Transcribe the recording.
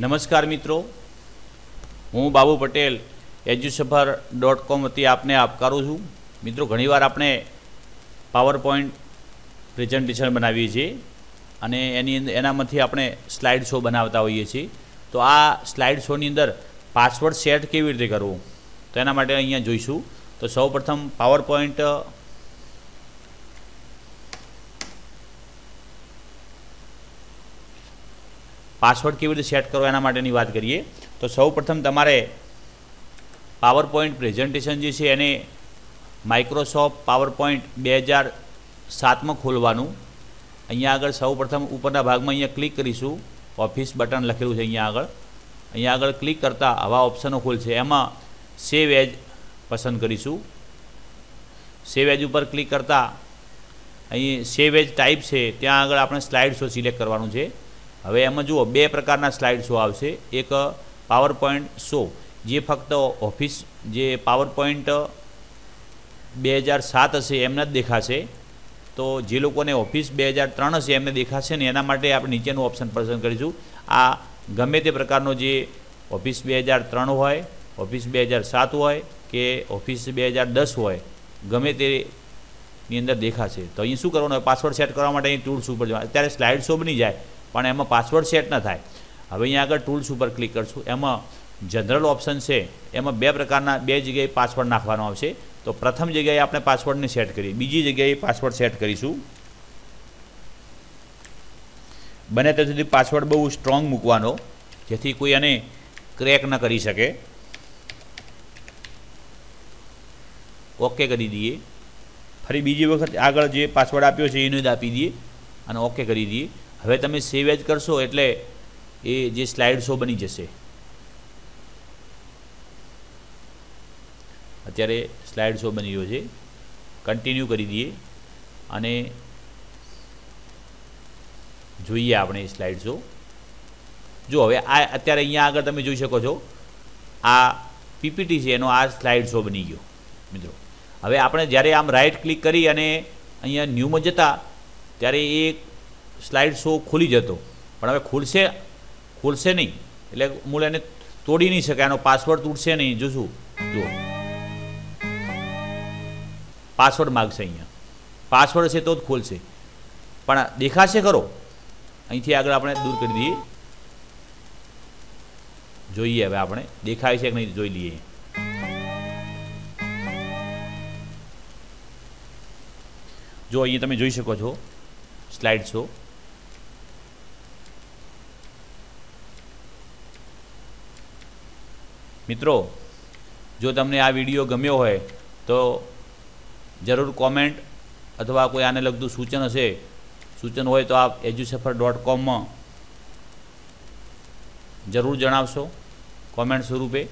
નમસ્કાર મિત્રો, હું બાબુ પટેલ EduSuffer.com વતી આપને આપકારું છું. મિત્રો, ઘણીવાર આપણે પાવરપોઈન્ટ પ્રેઝન્ટેશન બનાવીએ છીએ અને એનામાંથી આપણે સ્લાઇડ શો બનાવતા હોઈએ છીએ. તો આ સ્લાઇડ શોની અંદર પાસવર્ડ સેટ કેવી રીતે કરવું તો એના માટે અહીંયા જોઈશું. તો સૌપ્રથમ પાવરપોઈન્ટ પાસવર્ડ કેવી રીતે સેટ કરવો એના માટેની વાત કરીએ. તો સૌપ્રથમ તમારે પાવરપોઈન્ટ પ્રેઝન્ટેશન જે છે એને માઇક્રોસોફ્ટ પાવરપોઈન્ટ 2007માં ખોલવાનું. અહીંયા આગળ સૌપ્રથમ ઉપરના ભાગમાં અહીંયા ક્લિક કરીશું. ઓફિસ બટન લખેલું છે અહીંયા આગળ ક્લિક કરતાં આવા ઓપ્શનો ખોલશે. એમાં સેવ એજ પસંદ કરીશું. સેવ એજ ઉપર ક્લિક કરતાં અહીં સેવ એજ ટાઈપ છે ત્યાં આગળ આપણે સ્લાઇડ શો સિલેક્ટ કરવાનું છે. હવે એમાં જુઓ બે પ્રકારના સ્લાઇડ શો આવશે. એક પાવરપોઈન્ટ શો જે ફક્ત ઓફિસ જે પાવરપોઈન્ટ 2007 હશે એમને જ દેખાશે. તો જે લોકોને ઓફિસ 2003 હશે એમને દેખાશે ને એના માટે આપણે નીચેનું ઓપ્શન પસંદ કરીશું. આ ગમે તે પ્રકારનો જે ઓફિસ 2003 હોય, ઓફિસ 2007 હોય કે ઓફિસ 2010 હોય, ગમે તેની અંદર દેખાશે. તો અહીં શું કરવાનું હોય, પાસવર્ડ સેટ કરવા માટે અહીં ટૂલ્સ ઉપર જવાનું. અત્યારે સ્લાઇડ શો બની જાય પણ એમાં પાસવર્ડ સેટ ન થાય. હવે અહીંયા આગળ ટૂલ્સ ઉપર ક્લિક કરશું. એમાં જનરલ ઓપ્શન છે, એમાં બે જગ્યાએ પાસવર્ડ નાખવાનો આવશે. તો પ્રથમ જગ્યાએ આપણે પાસવર્ડને સેટ કરીએ, બીજી જગ્યાએ પાસવર્ડ સેટ કરીશું. બને ત્યાં સુધી પાસવર્ડ બહુ સ્ટ્રોંગ મૂકવાનો જેથી કોઈ એને ક્રેક ન કરી શકે. ઓકે કરી દઈએ. ફરી બીજી વખત આગળ જે પાસવર્ડ આપ્યો છે એને જ આપી દઈએ અને ઓકે કરી દઈએ. હવે તમે સેવ એજ કરશો એટલે એ જે સ્લાઇડ શો બની જશે. અત્યારે સ્લાઇડ શો બની રહ્યો છે. કન્ટિન્યુ કરી દઈએ અને જોઈએ આપણે સ્લાઇડ શો. જો હવે આ અત્યારે અહીંયા આગળ તમે જોઈ શકો છો આ પીપીટી છે એનો આ સ્લાઇડ શો બની ગયો. મિત્રો, હવે આપણે જ્યારે આમ રાઈટ ક્લિક કરી અને અહીંયા ન્યૂમાં જતા ત્યારે એ સ્લાઇડ શો ખુલી જતો, પણ હવે ખુલશે નહીં. એટલે મૂળ એને તોડી નહીં શકે, એનો પાસવર્ડ તૂટશે નહીં. જોશું, જુઓ પાસવર્ડ માગશે. અહીંયા પાસવર્ડ છે તો જ ખોલશે, પણ દેખાશે ખરો. અહીંથી આગળ આપણે દૂર કરી દઈએ. જોઈએ હવે આપણે દેખાય છે કે નહીં જોઈ લઈએ. જો અહીંયા તમે જોઈ શકો છો સ્લાઇડ શો. મિત્રો, જો તમને આ વિડીયો ગમ્યો હોય તો જરૂર કોમેન્ટ અથવા કોઈ આને લગતું સૂચન હોય તો આપ EduSuffer.com માં જરૂર જણાવશો કોમેન્ટ સ્વરૂપે.